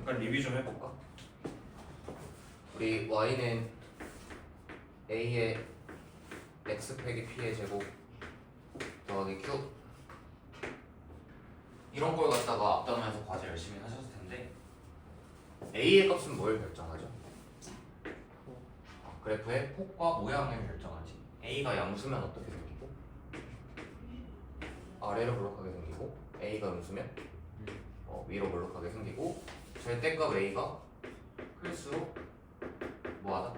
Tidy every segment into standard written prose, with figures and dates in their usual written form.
잠깐 리뷰 좀 해볼까? 우리 y는 a의 x 빼기 p의 제곱 더하기 q 이런 걸 갖다가 앞단원에서 과제 열심히 하셨을 텐데 a의 값은 뭘 결정하죠? 그래프의 폭과 모양을 결정하지. a가 양수면 어떻게 생기고 아래로 볼록하게 생기고 a가 음수면 위로 볼록하게 생기고 절대값 a가 클수록 뭐하다?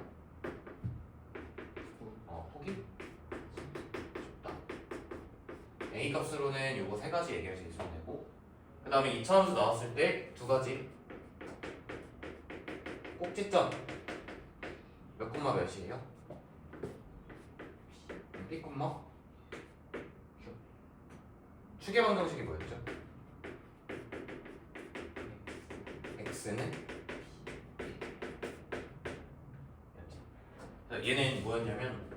폭이 좁다. a 값으로는 요거 세 가지 얘기할 수 있으면 되고 그 다음에 이차함수 나왔을 때 두 가지 꼭지점 몇 콤마 몇이에요? B 콤마 Q. 추계 방정식이 뭐였죠? X는 얘는 뭐였냐면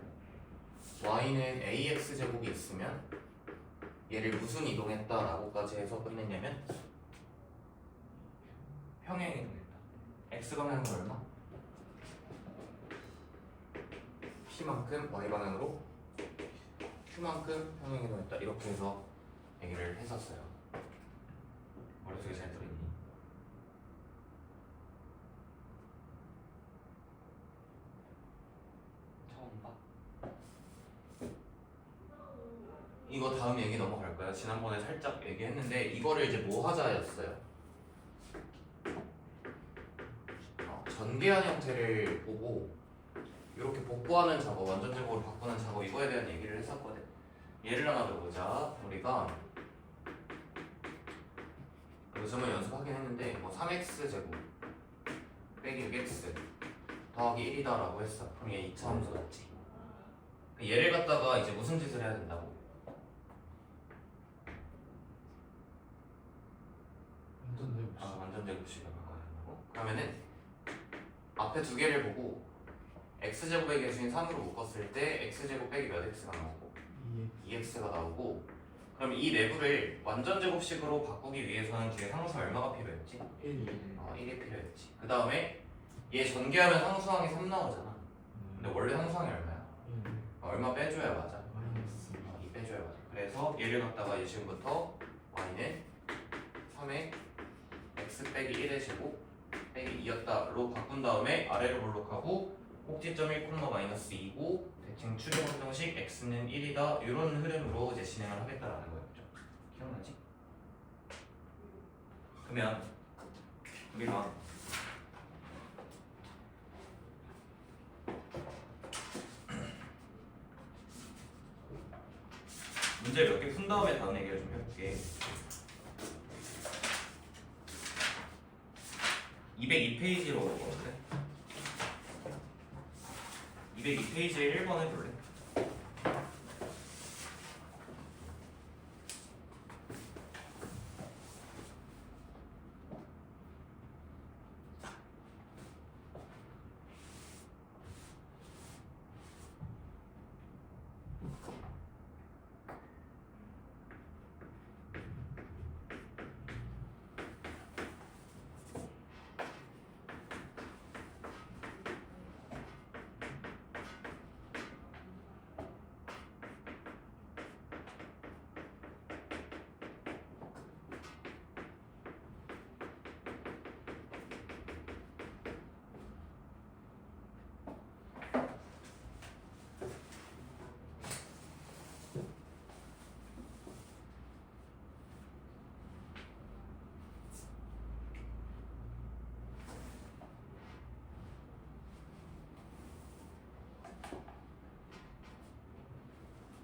Y는 AX 제곱이 있으면 얘를 무슨 이동했다 라고까지 해서 끝냈냐면 평행 이동했다. X 방향은 얼마? P만큼 Y 방향으로 Q만큼 평행 이동했다. 이렇게 해서 얘기를 했었어요. 머릿속에 잘 들어있니? 처음 봐? 이거 다음 얘기 넘어갈까요? 지난번에 살짝 얘기했는데 이거를 이제 뭐 하자였어요? 전개한 형태를 보고 이렇게 복구하는 작업, 완전제곱으로 바꾸는 작업 이거에 대한 얘기를 했었거든. 예를 하나 들어보자. 우리가 요즘은 연습하긴 했는데 뭐 3x 제곱 빼기 6x 더하기 1이다 라고 했어. 그럼 얘 2차 함수 같지. 얘를 갖다가 이제 무슨 짓을 해야 된다고? 완전제곱식을 바꿔야 된다고? 그러면은 앞에 두 개를 보고 x제곱의 개수인 3으로 묶었을 때 x제곱 빼기 몇 x가 나오고 2x가 나오고 그럼 이 내부를 완전제곱식으로 바꾸기 위해서는 뒤에 상수 얼마가 필요했지? 1이 필요했지. 그 다음에 얘 전개하면 상수항이 3 나오잖아. 근데 원래 상수항이 얼마야? 얼마 빼줘야 맞아? 2 빼줘야 맞아. 그래서 얘를 갖다가 이제 지금부터 y는 3의 x 빼기 1의 제곱 빼기 2였다로 바꾼 다음에 아래로 볼록하고 꼭지점 1,-2고 대칭 추계 방정식 x는 1이다 이런 흐름으로 이제 진행을 하겠다라는 거였죠. 기억나지? 그러면 우리가 문제 몇 개 푼 다음에 다음 얘기를 좀 해볼게. 202페이지로 볼래? 202페이지에 1번 해볼래?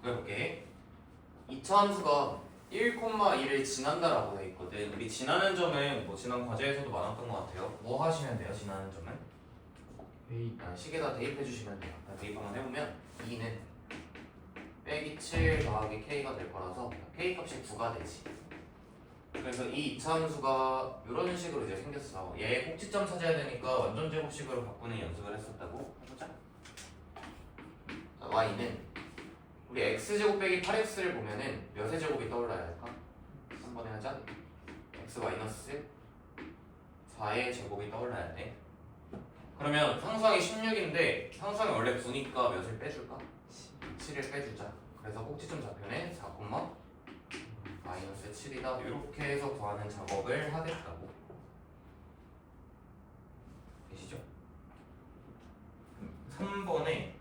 해볼게. 2차 함수가 1,1을 지난다라고 돼 있거든. 우리 지나는 점은 뭐 지난 과제에서도 많았던 것 같아요. 뭐 하시면 돼요? 지나는 점은? 식에다 대입해 주시면 돼요. 대입 한번 해보면 2는 빼기 7 더하기 k가 될 거라서 k 값이 9가 되지. 그래서 이 2차 함수가 이런 식으로 이제 생겼어. 얘 꼭지점 찾아야 되니까 완전제곱식으로 바꾸는 연습을 했었다고. 해보자. 자, y는 우리 x제곱 빼기 8x를 보면은 몇의 제곱이 떠올라야 할까? 한 번에 하자. x 마이너스 4의 제곱이 떠올라야 돼. 그러면 상수항이 16인데 상수항이 원래 9니까 몇을 빼줄까? 7을 빼주자. 그래서 꼭지점 좌표는 4, 마이너스 7이다. 이렇게 해서 구하는 작업을 하겠다고. 되시죠? 3번에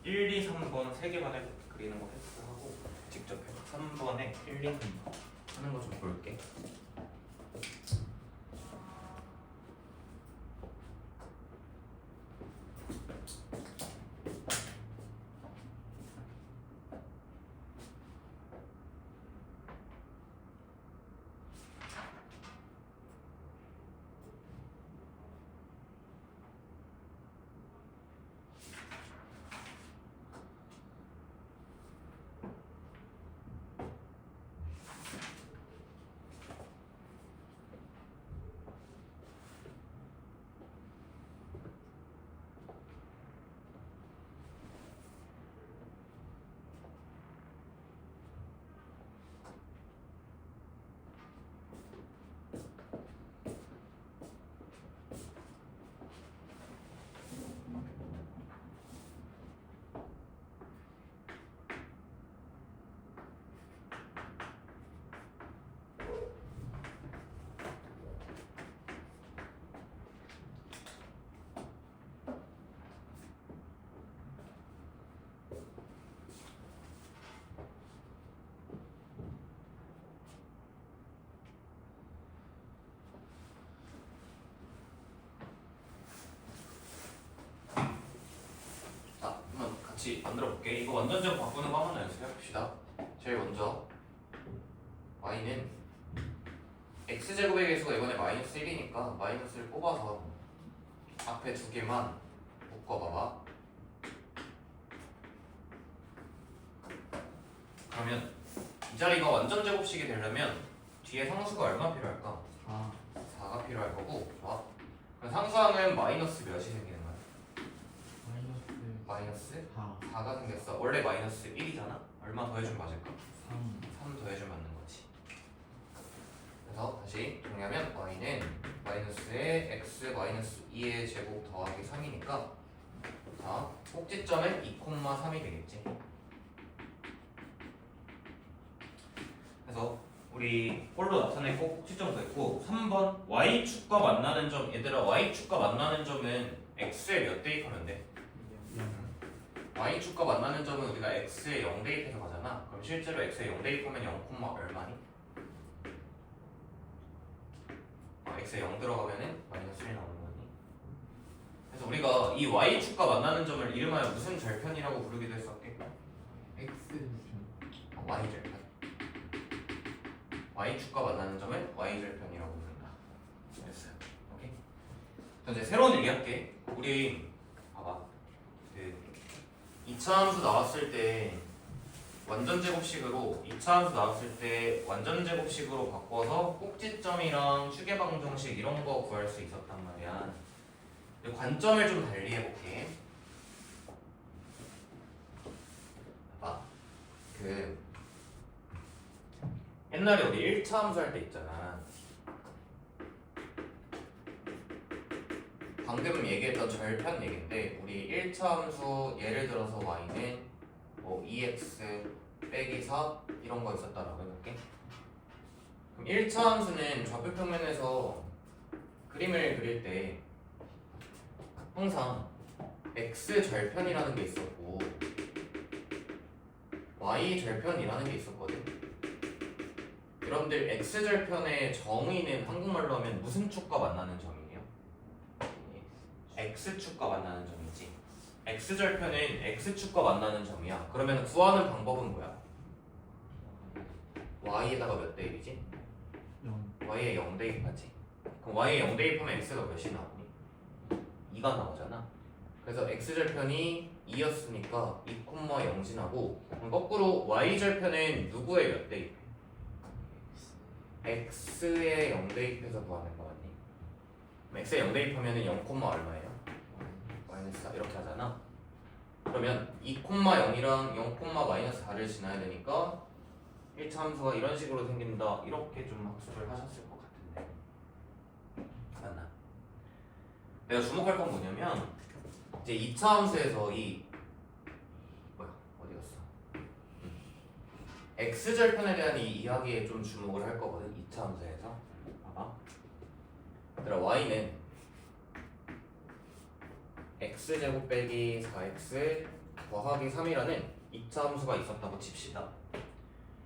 1, 2, 3번 3개만을 그리는 거 테스트하고 직접 해봐. 3번에 1, 2, 3번 하는 거 좀 볼게. 같이 만들어 볼게. 이거 완전제곱 바꾸는 거 한번 연습해 봅시다. 제일 먼저 y는 x제곱의 개수가 이번에 마이너스 1이니까 마이너스를 뽑아서 앞에 두 개만 묶어봐봐. 그러면 이 자리가 완전제곱식이 되려면 뒤에 상수가 얼마 필요할까? 4가 필요할 거고. 좋아. 그럼 상수항은 마이너스 몇이 생기는 거야? 마이너스 4가 생겼어. 원래 마이너스 1이잖아. 얼마 더해주면 맞을까? 3 더해주면 맞는 거지. 그래서 다시 정리하면 y는 마이너스에 x 마이너스 2의 제곱 더하기 3이니까 자 꼭지점은 2,3이 되겠지. 그래서 우리 꼴로 나타내고 꼭지점 됐고 3번 y축과 만나는 점. 얘들아 y축과 만나는 점은 x에 몇 대입하면 돼? y축과 만나는 점은 우리가 x에 0 대입해서 가잖아. 그럼 실제로 x에 0 대입하면 0, 얼마니? x에 0 들어가면은 마이너스 1 나오는 거니. 그래서 우리가 이 y축과 만나는 점을 이름하여 무슨 절편이라고 부르기도 했었게? x절편. y절편. y축과 만나는 점을 y절편이라고 부른다. 됐어요. 오케이. 자 이제 새로운 얘기 할게. 우리 봐봐. 2차 함수 나왔을 때 완전제곱식으로 2차 함수 나왔을 때 완전제곱식으로 바꿔서 꼭지점이랑 추계방정식 이런 거 구할 수 있었단 말이야. 근데 관점을 좀 달리 해볼게. 봐봐. 옛날에 우리 1차 함수 할 때 있잖아. 방금 얘기했던 절편 얘기인데 우리 1차 함수 예를 들어서 y는 뭐 2x 빼기 4 이런 거 있었다라고 해볼게. 그럼 1차 함수는 좌표 평면에서 그림을 그릴 때 항상 x 절편이라는 게 있었고 y 절편이라는 게 있었거든. 여러분들 x 절편의 정의는 한국말로 하면 무슨 축과 만나는 점이에요? x축과 만나는 점이지. x절편은 x축과 만나는 점이야. 그러면 구하는 방법은 뭐야? y에다가 몇 대입이지? 0. y에 0 대입하지. 그럼 y에 0 대입하면 x가 몇이 나오니? 2가 나오잖아. 그래서 x절편이 2였으니까 2,0 지나고 그럼 거꾸로 y절편은 누구에 몇 대입해? x에 0 대입해서 구하는 거 같니? 그럼 x에 0 대입하면 0, 얼마예요? 마이너스 4 이렇게 하잖아. 그러면 2,0이랑 0, 마이너스 4를 지나야 되니까 1차 함수가 이런 식으로 생긴다. 이렇게 좀 학습을 하셨을 것 같은데 맞나? 내가 주목할 건 뭐냐면 이제 2차 함수에서 이 뭐야 어디 갔어? x절편에 대한 이 이야기에 좀 주목을 할 거거든. 2차 함수에서 봐봐. 얘들아 y는 x제곱 빼기 4x 더하기 3이라는 2차 함수가 있었다고 칩시다.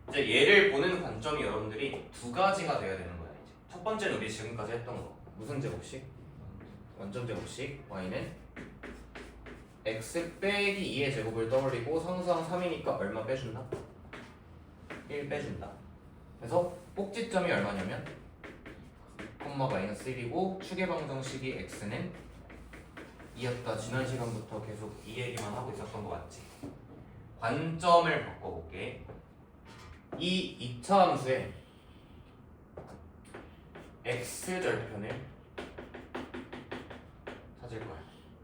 이제 얘를 보는 관점이 여러분들이 두 가지가 되어야 되는 거야. 이제 첫 번째는 우리 지금까지 했던 거 무슨 제곱식? 원점 제곱식. y는 x 빼기 2의 제곱을 떠올리고 상수항 3이니까 얼마 빼준다? 1 빼준다. 그래서 꼭지점이 얼마냐면 (-1이고) 축의 방정식이 x는 2였다. 지난 시간부터 계속 이 얘기만 하고 있었던 거 맞지? 관점을 바꿔볼게. 이 2차 함수에 x절편을 찾을 거야.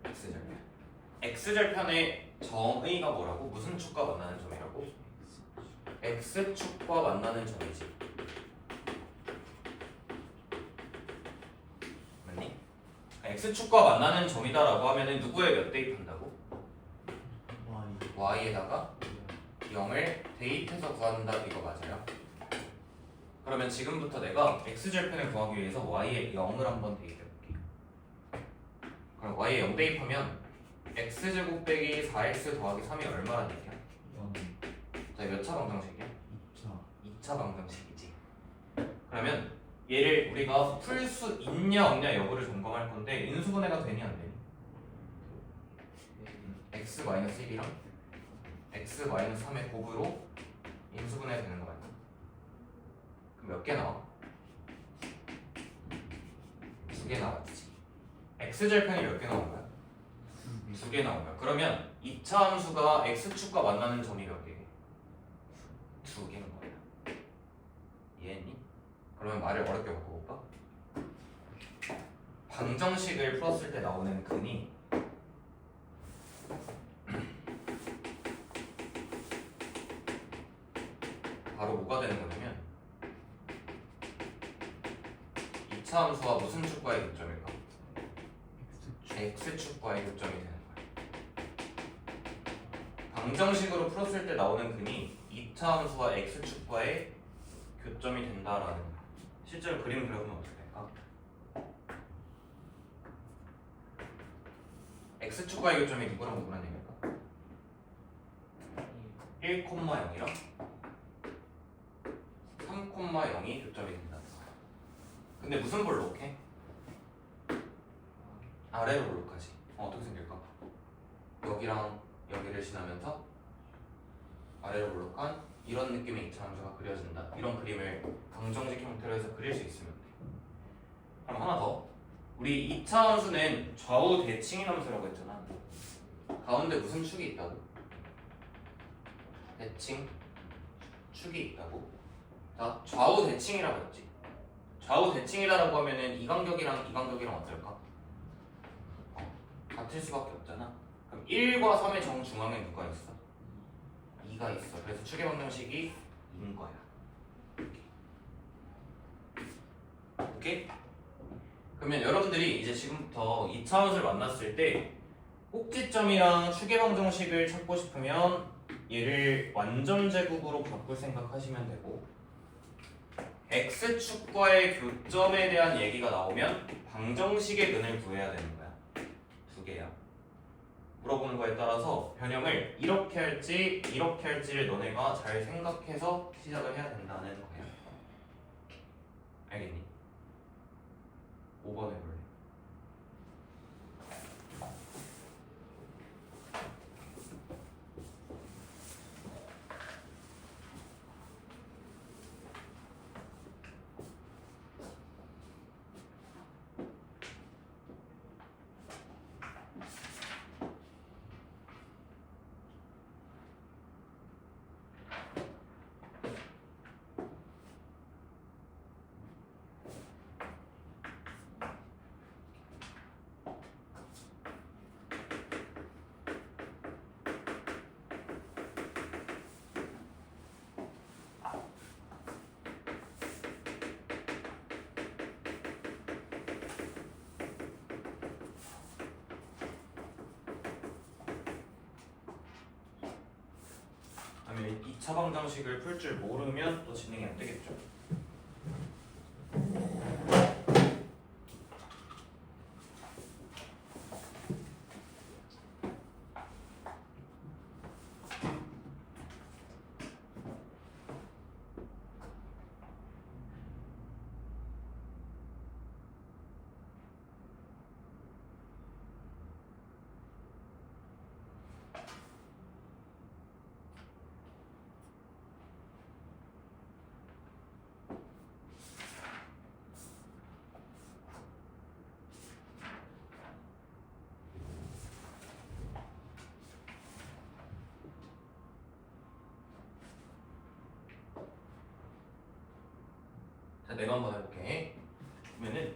x절편. x절편의 정의가 뭐라고? 무슨 축과 만나는 점이라고? x축과 만나는 점이지. 맞니? x축과 만나는 점이다라고 하면은 누구에 몇 대입한다고? y에다가 0을 대입해서 구한다. 이거 맞아요? 그러면 지금부터 내가 x절편을 구하기 위해서 y에 0을 한번 대입해볼게. 그럼 y에 0 대입하면 x제곱 빼기 4x 더하기 3이 얼마란 얘기야? 0. 자, 몇 차 방정식이야? 2차. 2차 방정식이지. 그러면 얘를 우리가 풀 수 있냐 없냐 여부를 점검할 건데 인수분해가 되니 안 되니? x-1이랑 x-3의 곱으로 인수분해 되는 거 맞나? 그럼 몇 개 나와? 2개 나왔지. x절편이 몇 개 나온 거야? 2개 나온 거야. 그러면 2차 함수가 x축과 만나는 점이 몇 개? 2개인 거야. 이해했니? 그러면 말을 어렵게 바꿔볼까? 방정식을 풀었을 때 나오는 근이 바로 뭐가 되는 거냐면 2차 함수와 무슨 축과의 교점일까? x축과의 교점이 되는 거야. 방정식으로 풀었을 때 나오는 근이 2차 함수와 x축과의 교점이 된다라는 거야. 실제로 그림 그려보면 어떻게 될까? x축과의 교점이 누구랑 누구랑 얘기일까? 1,0이랑 3,0이 교점이 된다는 거야. 근데 무슨 볼록해? 아래로 볼록하지. 어떻게 생길까? 여기랑 여기를 지나면서 아래로 볼록한 이런 느낌의 2차 함수가 그려진다. 이런 그림을 방정식 형태로 해서 그릴 수 있으면 돼. 그럼 하나 더. 우리 2차 함수는 좌우 대칭인 함수라고 했잖아. 가운데 무슨 축이 있다고? 대칭 축이 있다고. 자, 좌우 대칭이라고 했지. 좌우 대칭이라고 하면은 이 간격이랑 이 간격이랑 어떨까? 같을 수밖에 없잖아. 그럼 1과 3의 정중앙에 누가 있어? 2가 있어. 그래서 축의 방정식이 2인 거야. 오케이? 그러면 여러분들이 이제 지금부터 2차 함수를 만났을 때 꼭지점이랑 축의 방정식을 찾고 싶으면 얘를 완전 제곱으로 바꿀 생각하시면 되고, x축과의 교점에 대한 얘기가 나오면 방정식의 근을 구해야 되는 거야. 두 개야. 물어보는 거에 따라서 변형을 이렇게 할지 이렇게 할지를 너네가 잘 생각해서 시작을 해야 된다는 거야. 알겠니? 5번 해볼래? 그러면 2차 방정식을 풀 줄 모르면 또 진행이 안 되겠죠. 자, 내가 한번 해볼게. 그러면은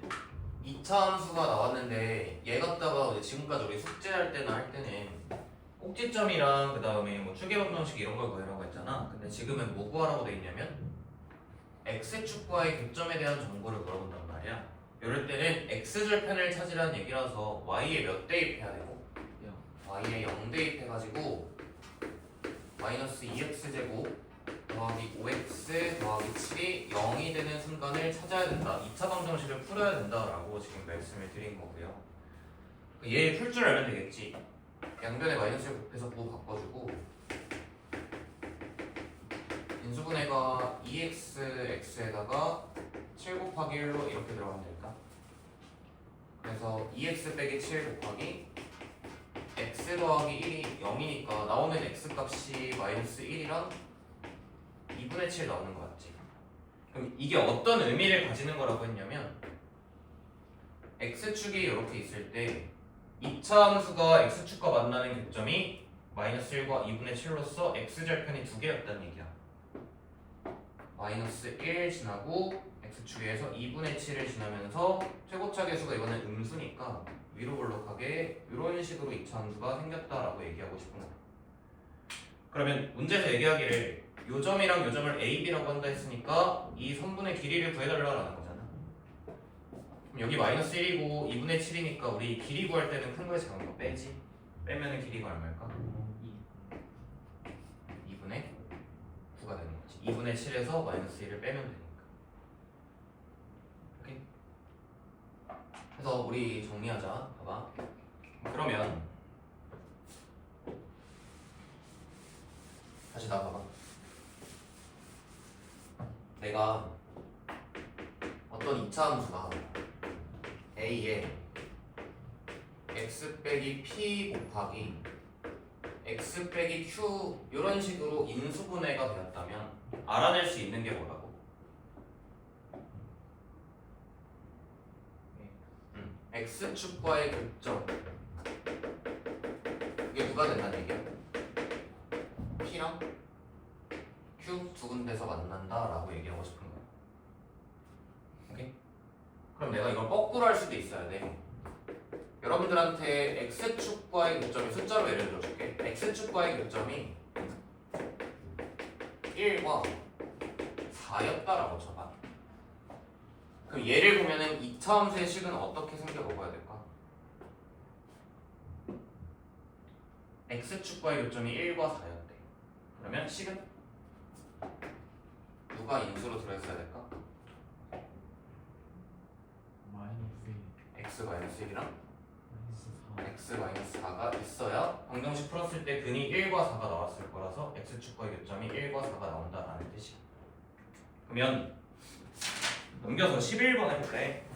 2차 함수가 나왔는데 얘 갖다가 지금까지 우리 숙제할 때나 할 때는 꼭지점이랑 그 다음에 뭐 추계방정식 이런 걸 구하라고 했잖아. 근데 지금은 뭐 구하라고 돼 있냐면 x축과의 교점에 대한 정보를 물어본단 말이야. 이럴 때는 x절편을 찾으라는 얘기라서 y에 몇 대입해야 되고 y에 0 대입해가지고 마이너스 2x제곱 더하기 5x 더하기 7이 0이 되는 순간을 찾아야 된다. 2차 방정식을 풀어야 된다라고 지금 말씀을 드린 거고요. 얘 풀 줄 알면 되겠지. 양변에 마이너스를 곱해서 부호 바꿔주고 인수분해가 2xx에다가 7 곱하기 1로 이렇게 들어가면 될까? 그래서 2x 빼기 7 곱하기 x 더하기 1이 0이니까 나오는 x 값이 마이너스 1이랑 2분의 7 나오는 거 같지? 그럼 이게 어떤 의미를 가지는 거라고 했냐면 x축이 이렇게 있을 때 2차 함수가 x축과 만나는 교점이 마이너스 1과 2분의 7로서 x절편이 두 개였다는 얘기야. 마이너스 1 지나고 x축에서 2분의 7을 지나면서 최고차 계수가 이번엔 음수니까 위로 볼록하게 이런 식으로 2차 함수가 생겼다라고 얘기하고 싶은 거야. 그러면 문제에서 얘기하기를 요점이랑 요점을 A, B라고 한다 했으니까 이 선분의 길이를 구해달라는 거잖아. 그럼 여기 마이너스 1이고 2분의 7이니까 우리 길이 구할 때는 큰 거에 작은 거 빼지. 빼면은 길이가 얼마일까? 2분의 9가 되는 거지. 2분의 7에서 마이너스 1을 빼면 되니까. 오케이? 그래서 우리 정리하자. 봐봐. 그러면 다시 나와봐. 내가 어떤 2차 함수가 A에 x 빼기 p 곱하기 x 빼기 q 이런 식으로 인수분해가 되었다면 알아낼 수 있는 게 뭐라고? x축과의 교점 이게 누가 된다는 얘기야? p랑 q 두 군데서 만난다라고 얘기하고 싶은 거야. 오케이? 그럼 내가 이걸 거꾸로 할 수도 있어야 돼. 여러분들한테 x축과의 교점이 숫자로 예를 들어줄게. x축과의 교점이 1과 4였다라고 쳐봐. 그럼 얘를 보면은 2차 함수의 식은 어떻게 생겨 먹어야 될까? x축과의 교점이 1과 4였대. 그러면 식은 누가 인수로 들어있어야 될까? x 마이너스 1이랑 x 마이너스 4가 있어야 방정식 풀었을 때 근이 1과 4가 나왔을 거라서 x축과의 교점이 1과 4가 나온다라는 뜻이야. 그러면 넘겨서 11번 해볼래?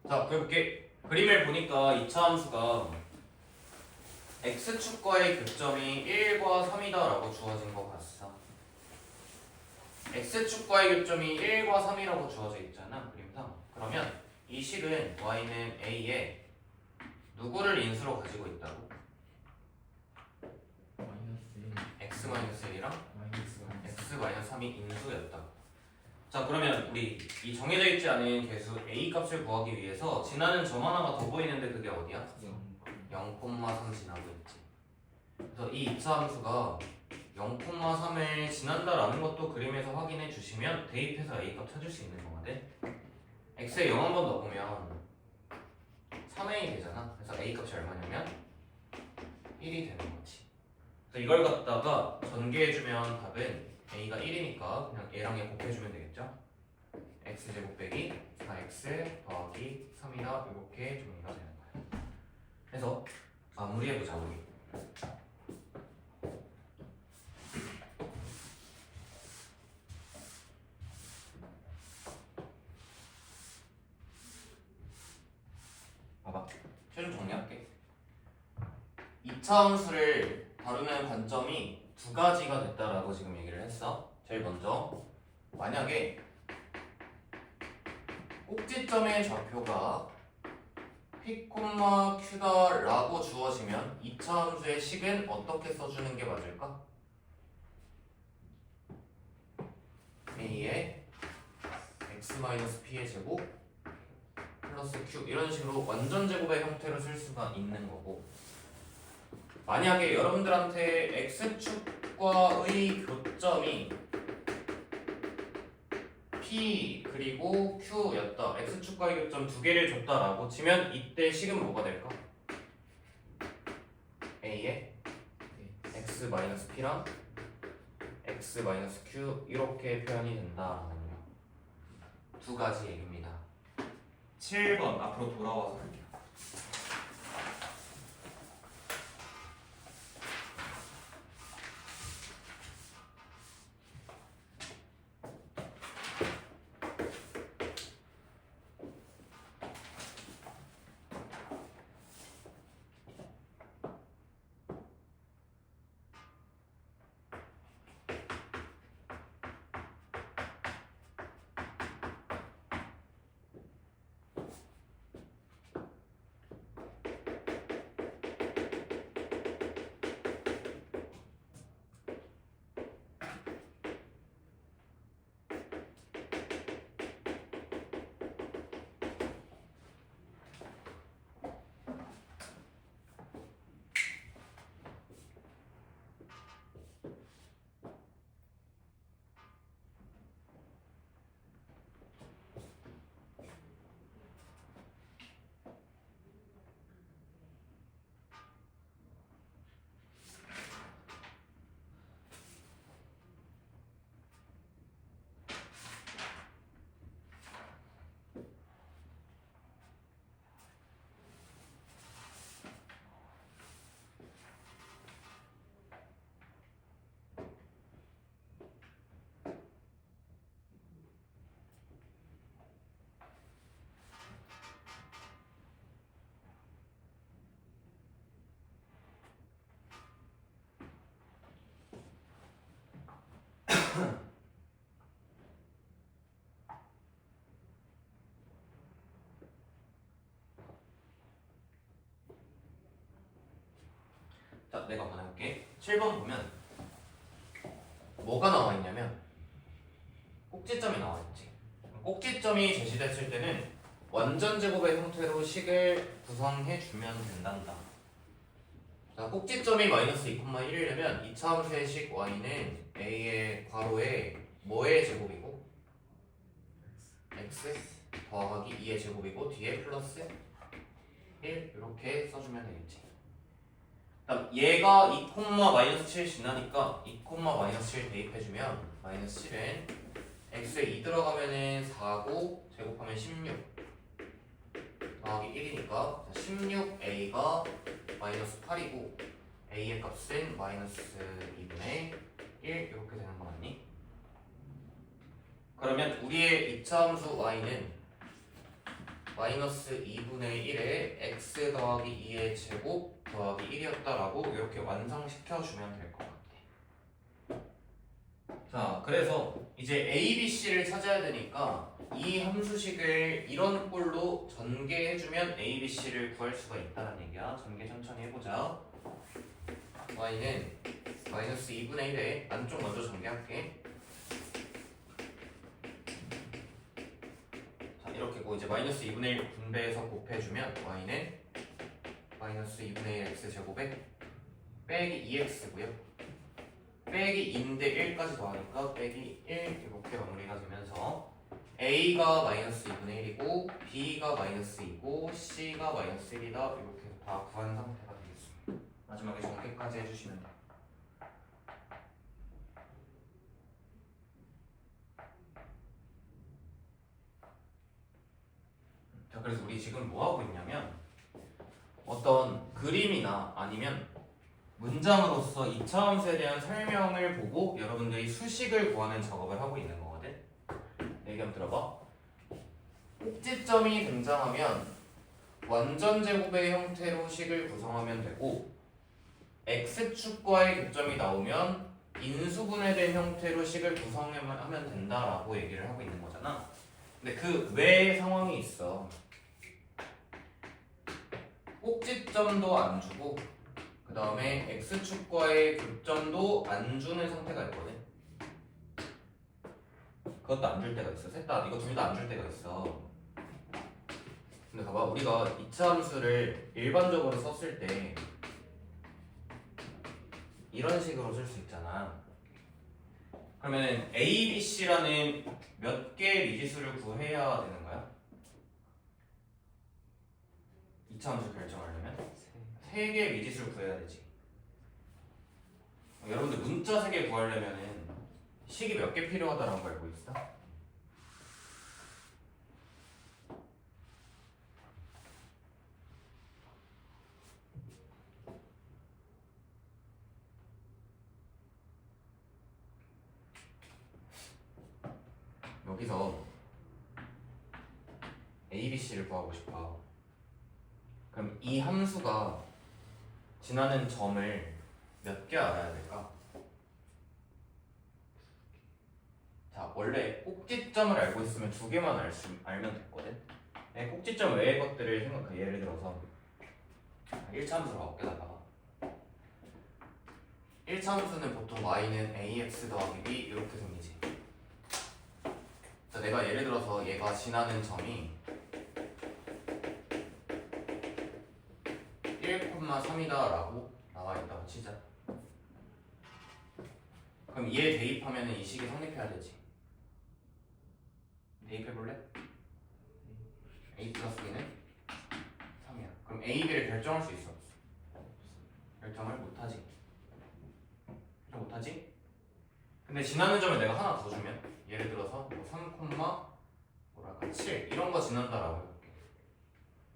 자, 그래볼게. 그림을 보니까 2차 함수가 x축과의 교점이 1과 3이다 라고 주어진 것 같아. x축과의 교점이 1과 3이라고 주어져 있잖아, 그림상. 그러면 이 식은 y는 a에 누구를 인수로 가지고 있다고? x-1이랑 x-3이 인수였다. 자, 그러면 우리 이 정해져 있지 않은 개수 a 값을 구하기 위해서 지나는 점 하나가 더 보이는데 그게 어디야? 0,3 지나고 있지. 그래서 이 2차 함수가 0,3을 지난다라는 것도 그림에서 확인해 주시면 대입해서 a 값 찾을 수 있는 거거든. x에 0 한 번 넣으면 3a 되잖아. 그래서 a 값이 얼마냐면 1이 되는 거지. 그래서 이걸 갖다가 전개해주면 답은 a가 1이니까 그냥 얘랑 얘 곱해주면 되겠죠? x제곱 빼기 4x 더하기 3이다 이렇게 정리가 되는 거야. 그래서 마무리해보자 우리. 봐봐. 최종 정리할게. 2차 함수를 다루는 관점이 두 가지가 됐다라고 지금 얘기를 했어. 제일 먼저 만약에 꼭지점의 좌표가 p, q다 라고 주어지면 2차 함수의 식은 어떻게 써주는 게 맞을까? a의 x-p의 제곱 플러스 q 이런 식으로 완전 제곱의 형태로 쓸 수가 있는 거고, 만약에 여러분들한테 x축과의 교점이 p 그리고 q였다, x축과의 교점 두 개를 줬다라고 치면 이때 식은 뭐가 될까? a에 x-p랑 x-q 이렇게 표현이 된다. 두 가지 얘기입니다. 7번 앞으로 돌아와서 할게요. 자, 내가 한번 해볼게. 7번 보면 뭐가 나와 있냐면 꼭지점이 나와 있지. 꼭지점이 제시됐을 때는 완전 제곱의 형태로 식을 구성해 주면 된단다. 자, 꼭지점이 마이너스 2,1이려면 2차 함수의 식 y는 a의 괄호에 뭐의 제곱이고 x 더하기 2의 제곱이고 뒤에 플러스 1 이렇게 써주면 되겠지. 그다음 얘가 2,-7 지나니까 2,-7 대입해주면 마이너스 7은 x에 2 들어가면은 4고 제곱하면 16 더하기 1이니까 16a가 마이너스 8이고 a의 값은 마이너스 2분의 1 이렇게 되는 거 맞니? 그러면 우리의 2차 함수 y는 마이너스 2분의 1에 x 더하기 2의 제곱 더하기 1이었다라고 이렇게 완성시켜주면 될 것 같아. 자, 그래서 이제 a, b, c를 찾아야 되니까 이 함수식을 이런 꼴로 전개해주면 a, b, c를 구할 수가 있다는 얘기야. 전개 천천히 해보자. y는 마이너스 2분의 1에 안쪽 먼저 전개할게. 자, 이렇게 고 이제 마이너스 2분의 1 분배해서 곱해주면 y는 마이너스 2분의 1 x제곱에 빼기 2x고요. 빼기 2인데 1까지 더하니까 빼기 1 이렇게 마무리가 되면서 a가 마이너스 2분의 1이고 b가 마이너스 2고 c가 마이너스 1이다. 이렇게 해서 다 구한 상태가 되겠습니다. 마지막에 전개까지 해주시면 돼요. 자, 그래서 우리 지금 뭐 하고 있냐면 어떤 그림이나 아니면 문장으로서 이차함수에 대한 설명을 보고 여러분들이 수식을 구하는 작업을 하고 있는 거거든. 얘기 한번 들어봐. 꼭지점이 등장하면 완전 제곱의 형태로 식을 구성하면 되고 x축과의 교점이 나오면 인수분해된 형태로 식을 구성하면 된다라고 얘기를 하고 있는 거잖아. 근데 그 외의 상황이 있어. 꼭지점도 안 주고 그 다음에 x축과의 교점도 안 주는 상태가 있거든. 그것도 안 줄 때가 있어. 셋 다 이거 둘 다 안 줄 때가 있어. 근데 봐봐, 우리가 이차 함수를 일반적으로 썼을 때 이런 식으로 쓸 수 있잖아. 그러면은 a, b, c라는 몇 개의 미지수를 구해야 되는 거야? 이차 함수 결정하려면 3개의 미지수를 구해야 되지. 여러분들 문자 3개 구하려면은 식이 몇 개 필요하다라는 거 알고 있어? 여기서 a, b, c를 구하고 싶어. 그럼 이 함수가 지나는 점을 몇 개 알아야 될까? 자, 원래 꼭지점을 알고 있으면 2개만 알면 됐거든. 꼭지점 외의 것들을 생각해. 예를 들어서 1차 함수로 가볼게. 나가 1차 함수는 보통 y는 ax 더하기 b 이렇게 생기지. 자, 내가 예를 들어서 얘가 지나는 점이 1,3이다 라고 나와있다고 치자. 그럼 얘 대입하면 이 식이 성립해야 되지. 대입해볼래? a 플러스 b는 3이야. 그럼 a, b를 결정할 수 있어? 결정을 못하지. 결정 못하지? 근데 지나는 점을 내가 하나 더 주면 예를 들어서 뭐 3,7 이런 거 지난다라고 해볼게.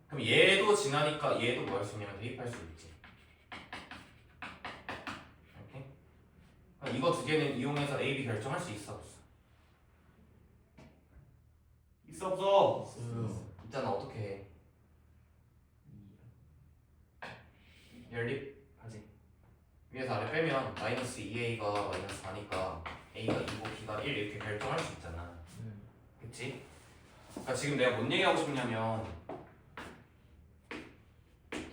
그럼 얘도 지나니까 얘도 뭐 할 수 있냐면 대입할 수 있지. 이렇게. 그럼 이거 2개는 이용해서 a, b 결정할 수 있어 없어? 있어 없어? 있잖아. 어떻게 해? 연립하지. 위에서 아래 빼면 마이너스 2a가 마이너스 4니까 a가 2고 b가 1 이렇게 결정할 수 있잖아. 그치? 그러니까 지금 내가 뭔 얘기하고 싶냐면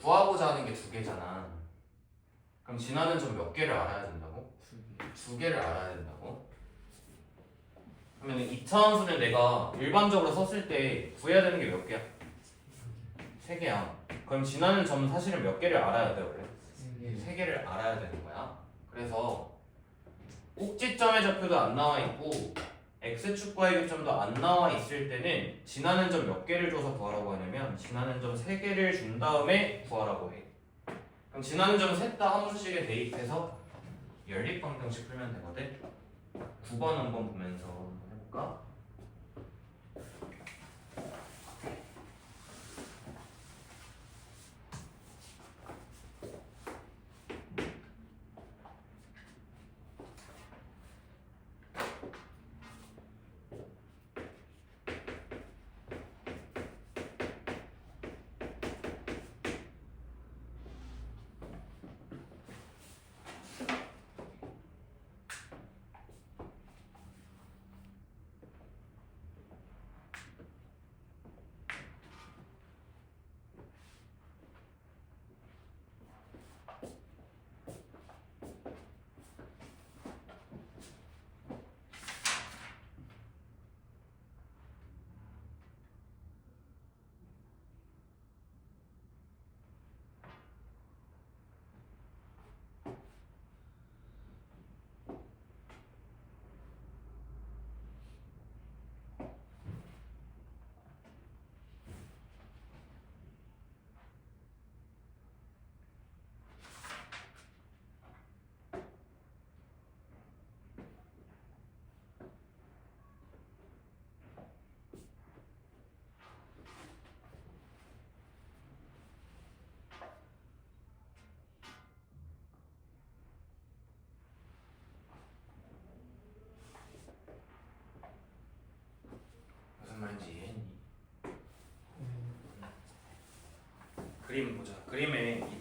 구하고자 하는 게 2개잖아. 그럼 지나는 점 몇 개를 알아야 된다고? 2개를 알아야 된다고? 그러면 2차 함수는 내가 일반적으로 썼을 때 구해야 되는 게 몇 개야? 3개야. 그럼 지나는 점 사실은 몇 개를 알아야 돼 원래? 3개를 알아야 되는 거야. 그래서 꼭지점의 좌표도 안 나와 있고 x축과의 교점도 안 나와 있을 때는 지나는 점 몇 개를 줘서 구하라고 하냐면 지나는 점 3개를 준 다음에 구하라고 해. 그럼 지나는 점 셋 다 함수식에 대입해서 연립방정식 풀면 되거든. 9번 한번 보면서 한번 해볼까?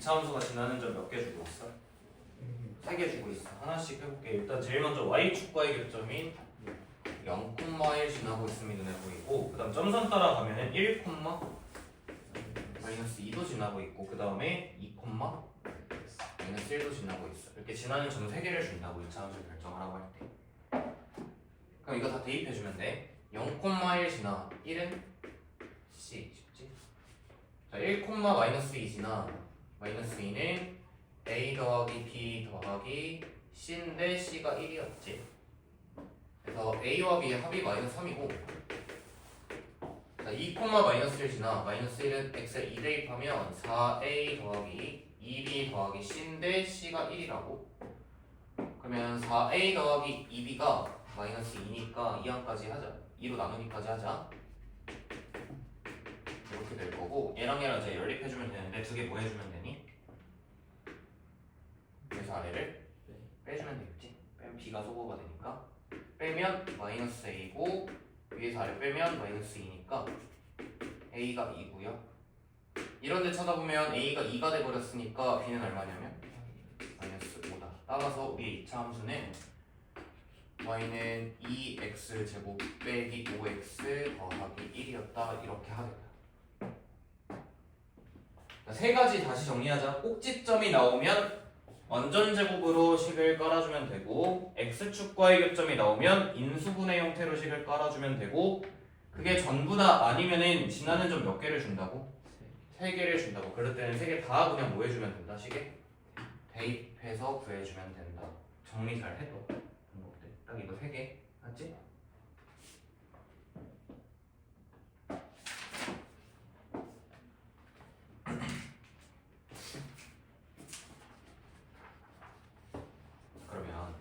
이차함수가 지나는 점 몇 개 주고 있어? 3개 주고 있어. 하나씩 해볼게. 일단 제일 먼저 y축과의 교점인 0,1 지나고 있음이 눈에 보이고, 그 다음 점선 따라가면은 1, 마이너스 2도 지나고 있고, 그 다음에 2, 마이너스 1도 지나고 있어. 이렇게 지나는 점 3개를 준다고 이차함수 결정하라고 할 때. 그럼 이거 다 대입해주면 돼. 0,1 지나 1은 C 쉽지? 자, 1, 마이너스 2 지나 마이너스 2는 A 더하기 B 더하기 C인데 C가 1이었지. 그래서 A와 B의 합이 마이너스 3이고, 자, 2, 마이너스 1 지나 마이너스 1은 X에 2 대입하면 4A 더하기 2B 더하기 C인데 C가 1이라고. 그러면 4A 더하기 2B가 마이너스 2니까 2항까지 하자. 2로 나누기까지 하자. 이렇게 될 거고, 얘랑 얘랑 이제 연립해주면 되는데 두 개 뭐 해주면 되니? 그래서 아래를 빼주면 되겠지. 빼면 B가 소거가 되니까, 빼면 마이너스 A고 위에서 아래 빼면 마이너스 2니까 A가 2고요. 이런 데 쳐다보면 A가 2가 돼버렸으니까 B는 얼마냐면 마이너스 5다. 따라서 우리의 2차 함수는 y는 2x 제곱 빼기 5x 더하기 1이었다. 이렇게 하겠다. 세 가지 다시 정리하자. 꼭지점이 나오면 완전 제곱으로 식을 깔아주면 되고, x축과의 교점이 나오면 인수분해 형태로 식을 깔아주면 되고, 그게 전부 다 아니면은 지나는 점 몇 개를 준다고? 3개를 준다고. 그럴 때는 3개 다 그냥 뭐 해주면 된다? 식에 대입해서 구해주면 된다. 정리 잘 해둬. 딱 이거 3개 맞지? 그러면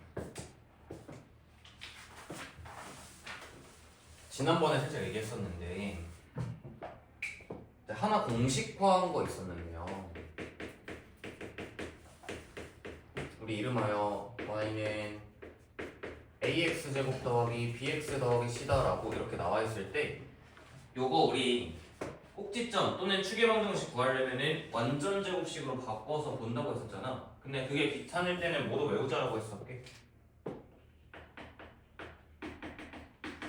지난번에 살짝 얘기했었는데 하나 공식화한 거 있었는데요. 우리 이름하여 y는 ax제곱 더하기 bx 더하기 c다라고 이렇게 나와 있을 때, 요거 우리 꼭지점 또는 추계방정식 구하려면은 완전 제곱식으로 바꿔서 본다고 했었잖아. 근데 그게 귀찮을 때는 모두 외우자라고 했었게.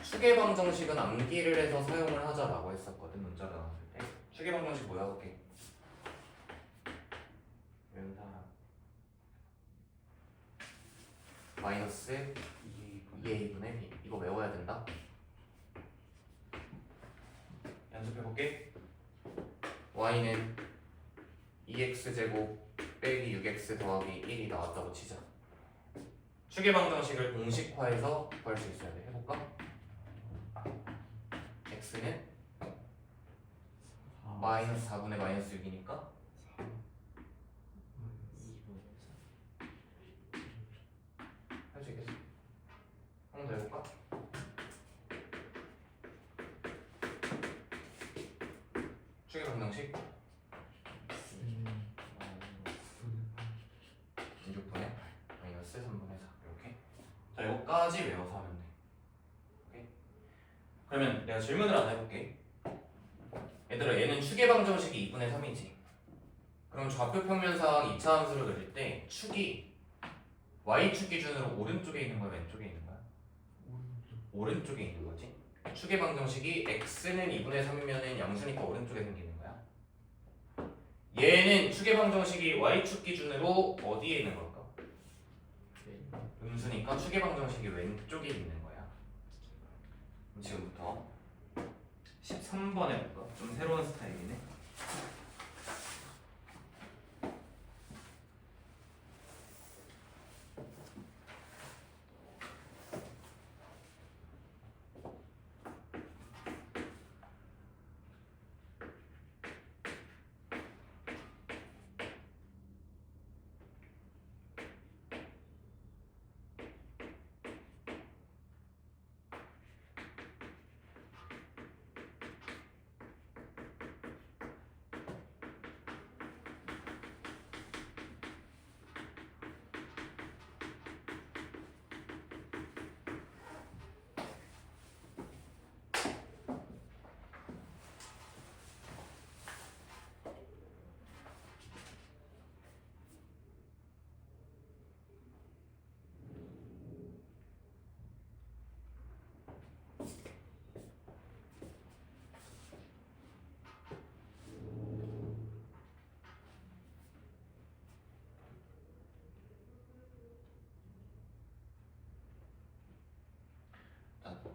추계방정식은 암기를 해서 사용을 하자라고 했었거든. 문자가 나왔을 때. 추계방정식 뭐야 그게? 외운다. 마이너스 2a분의 b. 이거 외워야 된다. 연습해볼게. y는 2x제곱 빼기 6x 더하기 1이 나왔다고 치자. 추계방정식을 공식화해서 구할 수 있어야 돼. 해볼까? x는 마이너스 4분의 마이너스 6이니까 할 수 있겠어? 한 번 더 해볼까? 추계방정식 6분의 마이너스 3분의 4 이렇게. 자, 이거까지 외워서 하면 돼. 오케이? 그러면 내가 질문을 하나 해볼게. 얘들아, 얘는 추계방정식이 2분의 3이지. 그럼 좌표 평면상 2차 함수를 그릴 때 축이 y축 기준으로 오른쪽에 있는 거야, 왼쪽에 있는 거야? 오른쪽에 있는 거지. 추계방정식이 x는 2분의 3이면 양수니까 오른쪽에 생기는 거야. 얘는 추계방정식이 y축 기준으로 어디에 있는 걸까? 음수니까 추계방정식이 왼쪽에 있는 거야. 그럼 지금부터 13번 해볼까? 좀 새로운 스타일이네.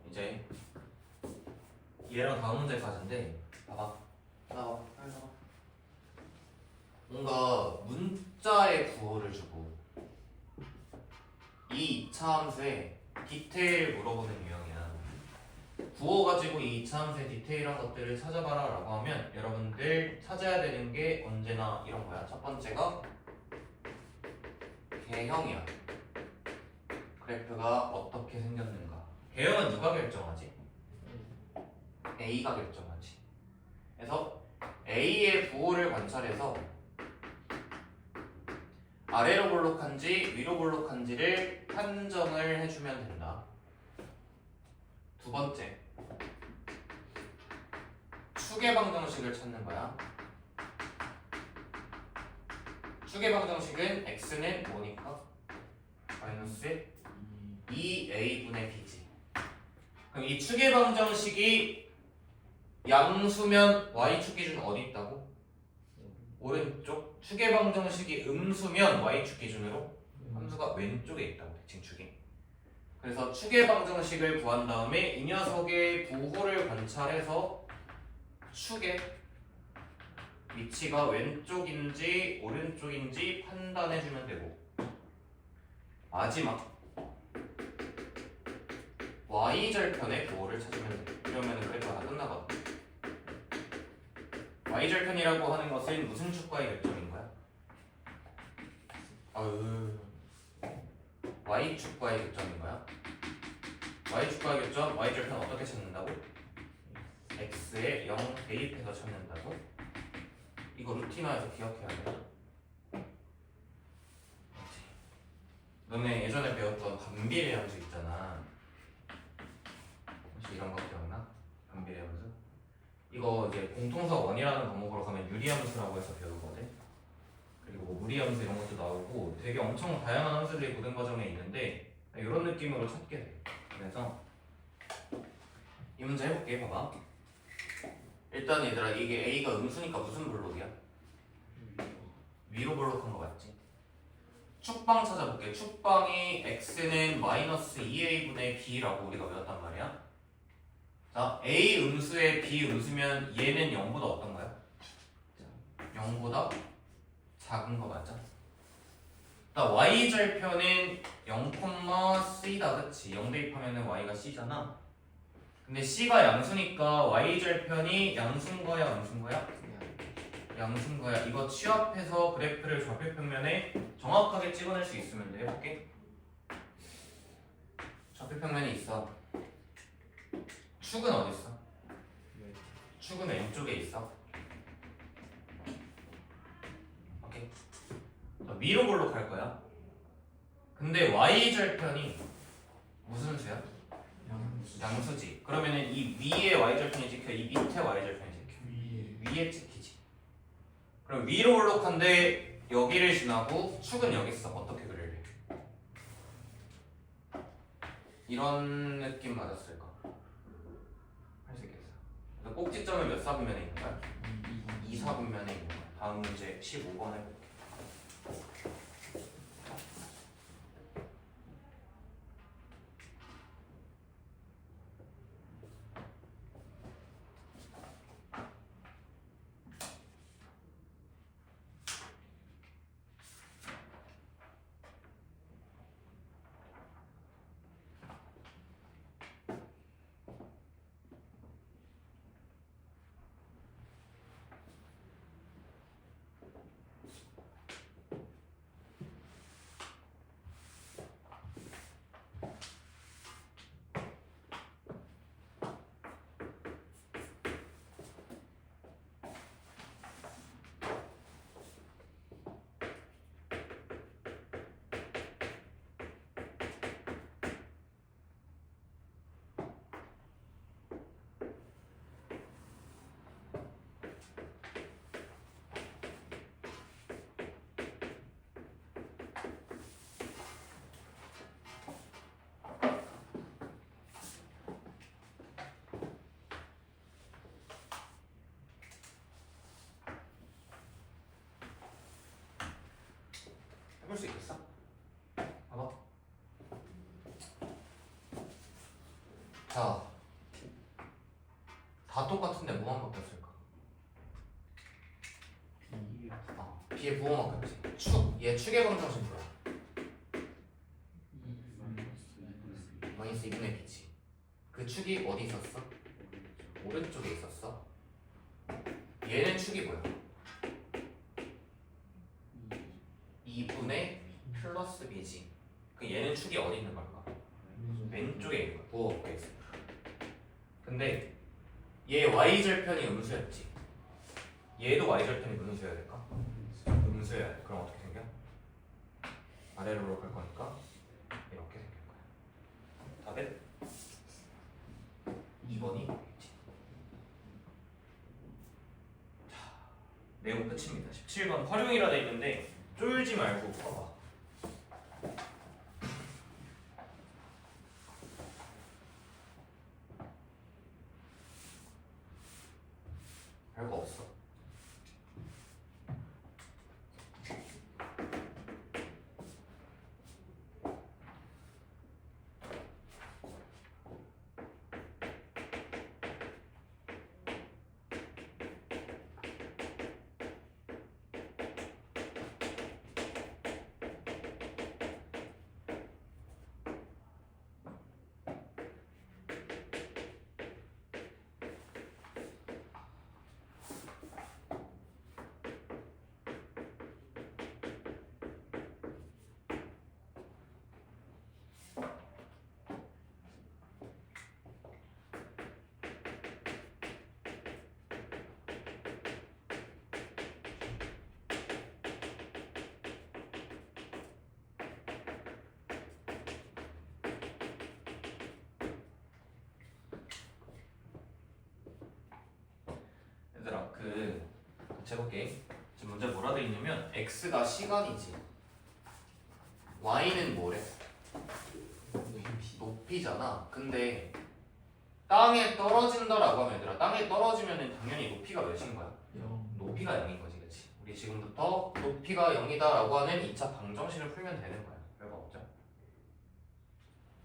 이제 얘랑 다음 문제까지인데 봐봐. 나와. 뭔가 문자의 구호를 주고 이 2차 함수에 디테일 물어보는 유형이야. 구호 가지고 이 2차 함수의 디테일한 것들을 찾아봐라 라고 하면 여러분들 찾아야 되는 게 언제나 이런 거야. 첫 번째가 개형이야. 그래프가 어떻게 생겼는가. 개형은 누가 결정하지? A가 결정하지. 그래서 A의 부호를 관찰해서 아래로 볼록한지 위로 볼록한지를 판정을 해주면 된다. 두 번째, 추계 방정식을 찾는 거야. 추계 방정식은 x는 뭐니까? 마이너스 2a분의 b지. 그럼 이 추계 방정식이 양수면 y축 기준 어디 있다고? 오른쪽. 추계 방정식이 음수면 y축 기준으로 함수가 왼쪽에 있다고, 대칭축이. 그래서 추계 방정식을 구한 다음에 이 녀석의 부호를 관찰해서 축의 위치가 왼쪽인지 오른쪽인지 판단해주면 되고, 마지막 y절편의 부호를 찾으면 돼. 이러면 그래프가 다 끝나거든. y절편이라고 하는 것은 무슨 축과의 결정인 거야? y축과의 결정인 거야. y축과의 결정, y절편 어떻게 찾는다고? x에 0 대입해서 찾는다고? 이거 루틴화해서 기억해야 돼. 너네 예전에 배웠던 반비례 함수 있잖아. 혹시 이런 거 기억나? 반비례 함수? 이거 이제 공통석 원이라는 과목으로 가면 유리함수라고 해서 배우거든. 그리고 뭐 무리함수 이런 것도 나오고 되게 엄청 다양한 함수들이 고등 과정에 있는데 이런 느낌으로 찾게 돼. 그래서 이 문제 해볼게. 봐봐. 일단 얘들아, 이게 A가 음수니까 무슨 블록이야? 위로 블록한 거 맞지? 축방 찾아볼게. 축방이 x는 마이너스 2a분의 b라고 우리가 배웠단 말이야. 자, a 음수에 b 음수면 얘는 0보다 어떤 거야? 0보다 작은 거 맞아? 나 y절편은 0,c다, 그치? 0 대입하면 y가 c잖아. 근데 c가 양수니까 y절편이 양수인 거야, 음수인 거야? 양수인 거야. 이거 취합해서 그래프를 좌표평면에 정확하게 찍어낼 수 있으면 돼. 해볼게. 좌표평면이 있어. 축은 어디 있어? 축은 왼쪽에 있어. 오케이. 위로 볼록할 거야. 근데 y절편이 무슨 수야? 양수지. 그러면은 이 위에 y절편이 찍혀, 이 밑에 y절편이 찍혀. 위에 찍히지. 그럼 위로 볼록한데 여기를 지나고 축은 여기 있어. 어떻게 그릴래? 이런 느낌 맞았을까? 할 수 있겠어. 그래서 꼭지점은 몇 사분면에 있는 거야? 2사분면에 있는 거야. 다음 문제 15번 해볼게. 해볼 수 있겠어? 봐봐. 자, 다 똑같은데 뭐만 바뀌었을까? B의 부호만 바뀌었지. 축, 얘 축의 방정식 뭐야? 마이너스 2분의 B지. 그 축이 어디 있었어? 오른쪽에 있었어. 얘는 축이 뭐야? 2분의 플러스 B지. 그 얘는 축이 어디 있는 걸까? 왼쪽에 있는 거야. 부호가 있어. 근데 얘 y절편이 음수였지. 얘도 y절편이 음수여야 될까? 음수여야 돼. 그럼 어떻게 생겨? 아래로 갈 거니까 이렇게 생길 거야. 답은 2번이 되겠지. 자, 내용 끝입니다. 17번 활용이라 돼 있는데 쫄지 말고 풀어봐. 별거 없어. 얘들아, 같이 해볼게. 지금 문제 뭐라 돼 있냐면 x가 시간이지, y는 뭐래? 높이잖아. 근데 땅에 떨어진다라고 하면 얘들아, 땅에 떨어지면은 당연히 높이가 몇인 거야? 0. 높이가 0인 거지, 그렇지? 우리 지금부터 높이가 0이다라고 하는 2차 방정식을 풀면 되는 거야. 별거 없죠?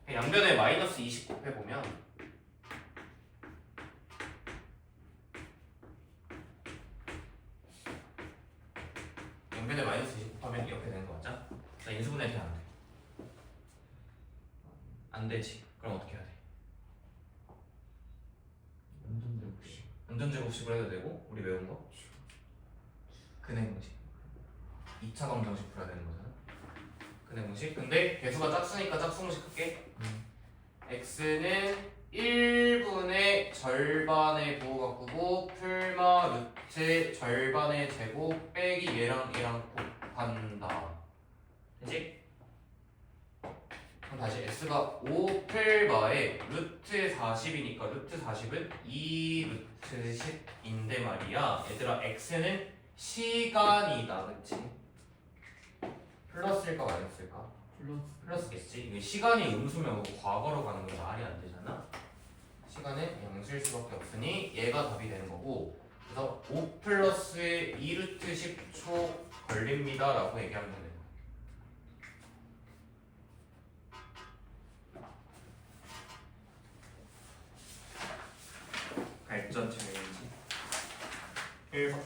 양변에 마이너스 20 곱해보면 양변에 마이너스 20 곱하면 이렇게 되는 거 맞아? 자, 인수분해 되면 안 돼. 안 되지. 그럼 어떻게 해야 돼? 완전제곱식으로 해도 되고, 우리 외운 거? 근해 공식. 2차 방정식 풀어야 되는 거잖아. 근해 공식. 근데 개수가 짝수니까 짝수 공식 할게. x는 1분의 절반의 부호 바꾸고 풀마 루트 절반의 제곱 빼기 얘랑 곱한다. 되지? 그럼 다시 x가 5 풀마에 루트 40이니까 루트 40은 2 루트 10인데 말이야. 얘들아, x는 시간이다, 그치? 플러스일까 마이너스일까? 플러스겠지. 이게 시간이 음수면 과거로 가는 건 말이 안 되잖아. 시간은 양수일 수밖에 없으니 얘가 답이 되는 거고, 그래서 5 플러스 2 루트 10초 걸립니다 라고 얘기하면 되는 거야. 발전 챌린지 1번.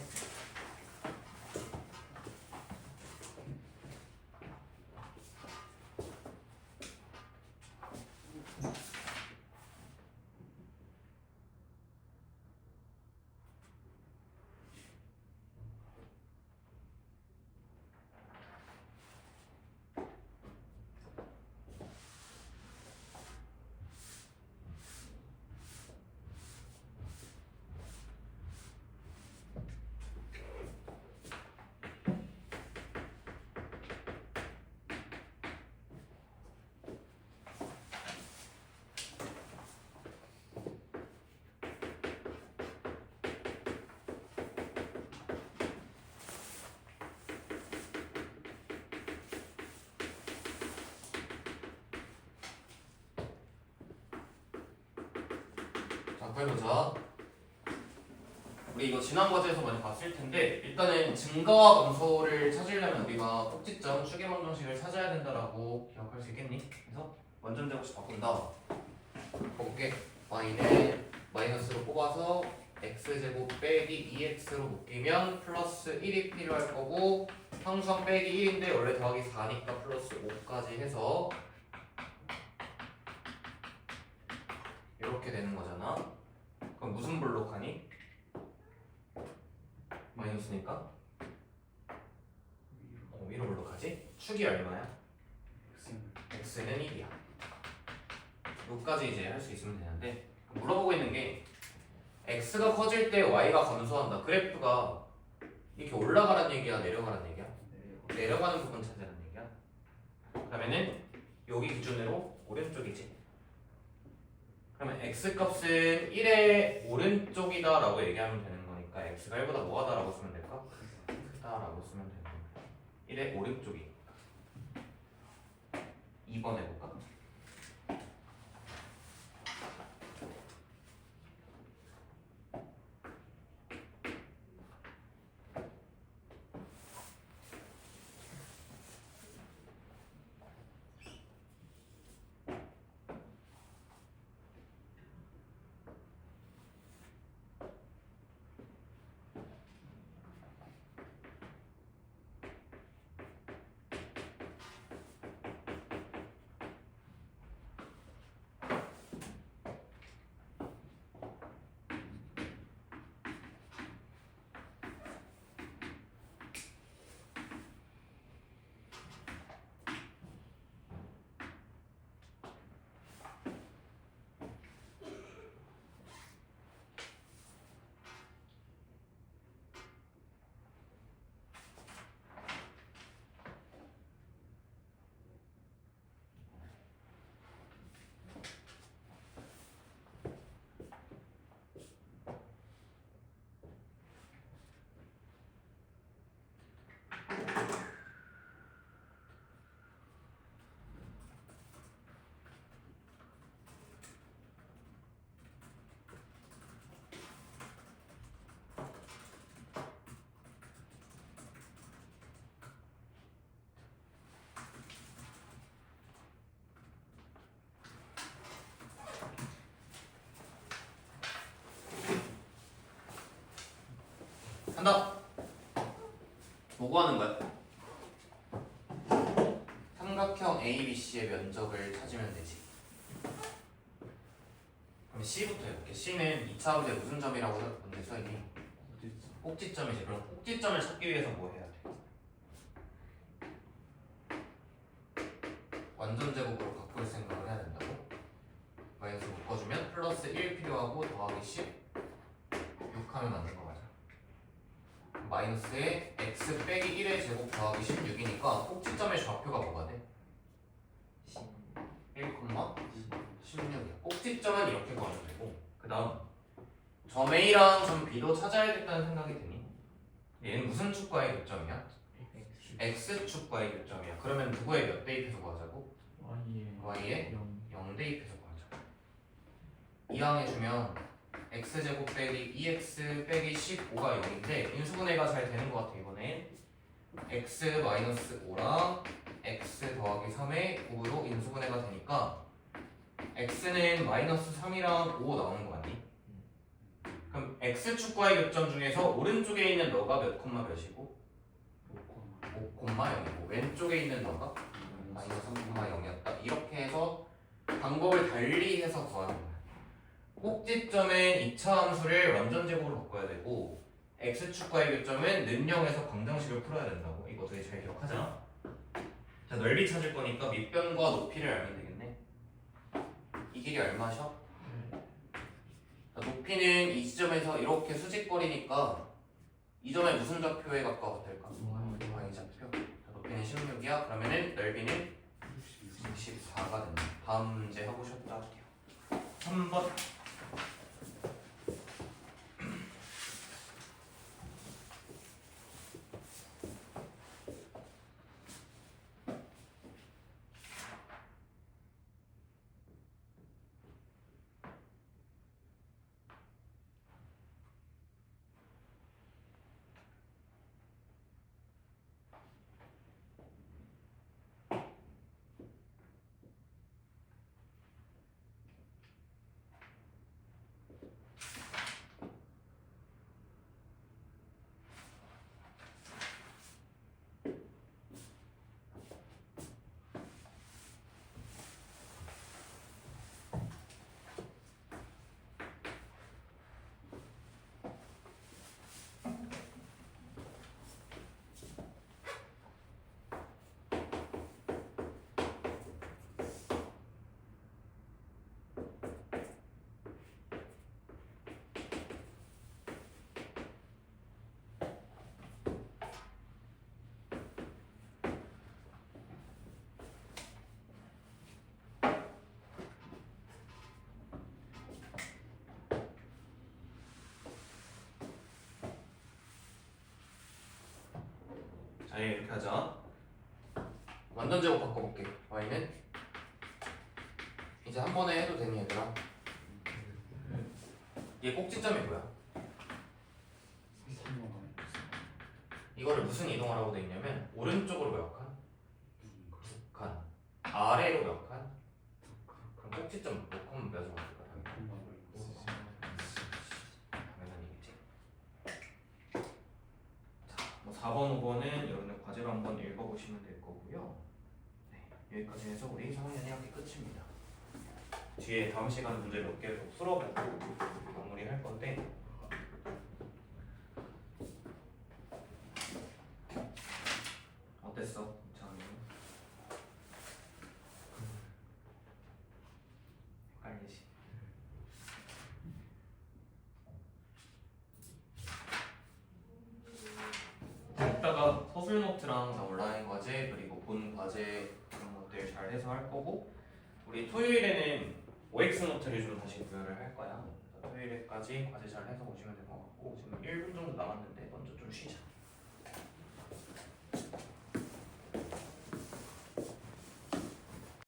해보자. 우리 이거 지난 과제에서 많이 봤을 텐데, 일단은 증가와 감소를 찾으려면 우리가 꼭지점 추계 방정식을 찾아야 된다라고 기억할 수 있겠니? 그래서 원점 제곱식 바꾼다. 볼게. y는 마이너스로 뽑아서 x제곱 빼기 2x로 묶이면 플러스 1이 필요할 거고 항수항 빼기 1인데 원래 더하기 4니까 플러스 5까지 해서 이렇게 되는 거잖아. 그럼 무슨 블록 하니? 마이너스니까 위로 블록 하지? 축이 얼마야? x는 1이야. 여기까지 이제 할 수 있으면 되는데 물어보고 있는 게 x가 커질 때 y가 감소한다. 그래프가 이렇게 올라가란 얘기야, 내려가란 얘기야? 내려가는 부분 찾으라는 얘기야. 그러면은 여기 기준으로 오른쪽이지. 그러면 x 값은 1의 오른쪽이다 라고 얘기하면 되는 거니까 x가 1보다 뭐하다 라고 쓰면 될까? 크다 라고 쓰면 되는 거야. 1의 오른쪽이 2번 해볼까? 한다. 뭐 구하는 거야? 삼각형 ABC의 면적을 찾으면 되지. 그럼 C부터 해볼게. C는 2차 문제 무슨 점이라고 먼저 써있니? 꼭지점이지. 그럼 꼭지점을 찾기 위해서 뭐 해야 돼? 완전 제곱으로 바꿀 생각을 해야 된다고? 마이너스 묶어주면 플러스 1 필요하고 더하기 10 6 하면 맞는 거 맞아. 마이너스에 x 빼기 1의 제곱 더하기 16이니까 꼭지점의 좌표가 뭐가 돼? 1, 16이야. 꼭지점은 이렇게 구하면 되고 그 다음 점 A랑 점 B도 찾아야겠다는 생각이 드니? 얘는 무슨 축과의 교점이야? X축과의 교점이야. 그러면 누구의 몇 대입해서 구하자고? Y의 0 대입해서 구하자. 이항해주면 x제곱 빼기 2x 빼기 15가 0인데 인수분해가 잘 되는 것 같아. 이번엔 x 마이너스 5랑 x 더하기 3의 9로 인수분해가 되니까 x는 마이너스 3이랑 5 나오는 거 맞니? 그럼 x축과의 교점 중에서 오른쪽에 있는 너가 몇 콤마 몇이고? 5,0이고 왼쪽에 있는 너가 마이너스 3,0이었다. 이렇게 해서 방법을 달리 해서 구하는 거야. 꼭지점은 2차 함수를 완전 제곱으로 바꿔야 되고 x축과의 교점은 는영에서 방정식을 풀어야 된다고. 이거 되게 잘 기억하자. 자, 넓이 찾을 거니까 밑변과 높이를 알면 되겠네. 이 길이 얼마셔? 자, 높이는 이 지점에서 이렇게 수직거리니까 이 점에 무슨 좌표에 가까웠을까? y좌표. 자, 높이는 16이야. 그러면은 넓이는 64가 된다. 다음 문제 하고 싶다 할게요. 3번. 아니 이렇게 하자. 완전 제곱 바꿔볼게. y는 이제 한 번에 해도 되니 얘들아? 얘 꼭지점이 뭐야? 이거를 무슨 이동하라고 돼 있냐면 오른쪽으로 몇 칸? 두 칸. 아래로 몇 칸? 그럼 꼭지점 몇 칸 몇으로 갈까? 당연하겠지. 자, 뭐 4번, 5번은 여러분들 과제로 한번 읽어보시면 될 거고요. 네, 여기까지 해서 우리 상황연이 학기 끝입니다. 뒤에 다음 시간 문제 몇 개 더 풀어보고 마무리할 건데 어땠어? 이창훈이? 헷갈리지? 이따가 서술 노트랑 온라인 과제 그리고 본 과제 그런 것들 잘 해서 할 거고 우리 토요일에는 OX 노트를 좀 다시 구현을 할 거야. 그래서 토요일에까지 과제 잘 해서 오시면 될 것 같고 지금 1분 정도 남았는데 먼저 좀 쉬자.